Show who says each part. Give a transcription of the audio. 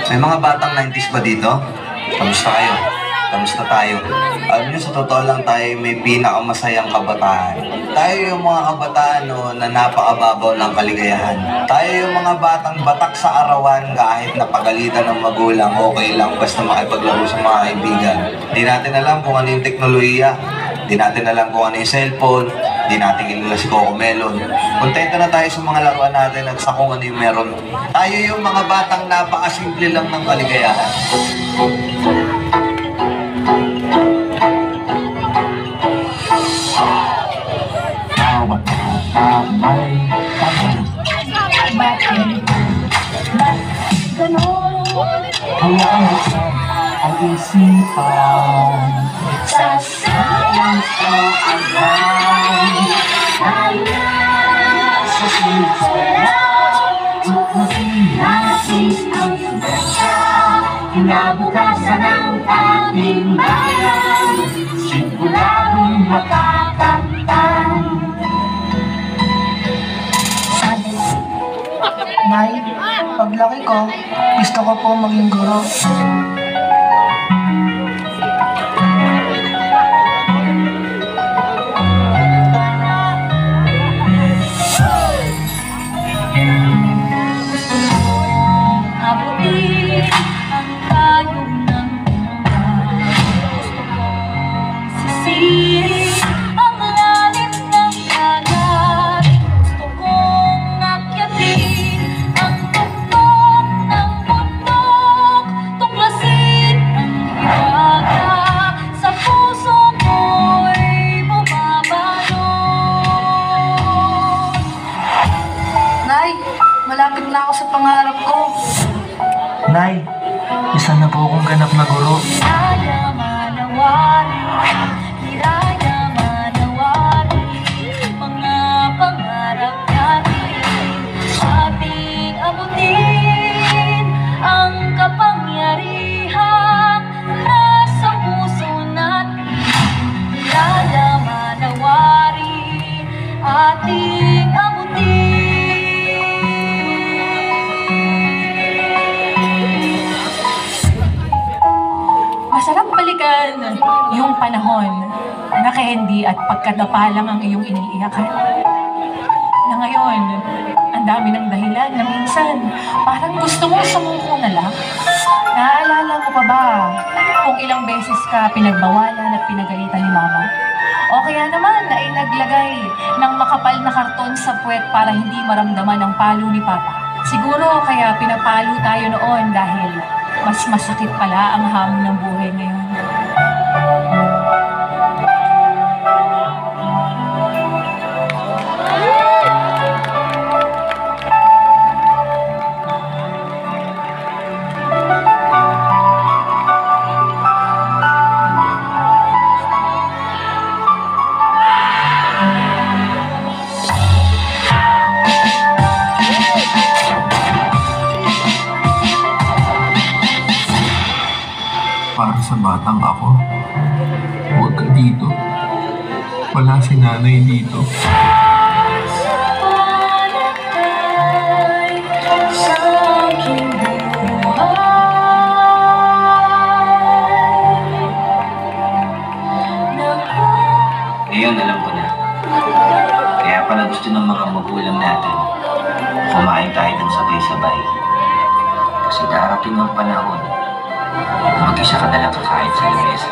Speaker 1: May mga batang 90s ba dito? Kamusta kayo? Kamusta tayo? Alam nyo, sa totoo lang tayo may pinakamasayang kabataan. Tayo yung mga kabataan na napakababaw ng kaligayahan. Tayo yung mga batang batak sa arawan kahit napagalitan ng magulang, okay lang basta makipaglaro sa mga kaibigan. Di natin alam kung ano yung teknolohiya. Di natin alam kung ano yung cellphone. Di natin kilala si Coco Melon. Kontento na tayo sa mga laruan natin at sa kung ano yung meron. Tayo yung mga batang napakasimple lang ng kaligayahan.
Speaker 2: Ang isipan sa sayang sa agay kaya sa sinsaraw natin ang sensya kinabukasan ng ating bayan siguradong makakamtan.
Speaker 3: Nay, paglaki ko, gusto ko po maging guro. Malapit na ako sa pangarap ko.
Speaker 2: Nay, isa na po akong ganap na guro.
Speaker 4: Hiraya manawari, hiraya manawari, mga pangarap natin, ating abutin ang kapangyarihan nasa puso natin. Hiraya manawari, ating abutin. Masarap balikan yung panahon na candy at pagkadapa lang ang iyong iniiyakan. Na ngayon, ang dami ng dahilan na minsan parang gusto mo sumuko na lang. Naalala mo pa ba kung ilang beses ka pinagbawalan at pinagalitan ni Mama? O kaya naman na inaglagay ng makapal na karton sa puwet para hindi maramdaman ang palo ni Papa. Siguro kaya pinapalo tayo noon dahil mas masakit pala ang hamon ng buhay ngayon.
Speaker 5: Para sa batang ako, huwag ka dito. Wala si nanay dito.
Speaker 1: Ngayon, alam ko na. Kaya pala gusto ng mga magulang natin kumain tayo ng sabay-sabay. Kasi darating ang panahon, mag-isa ka na lang kakain sa lamesa.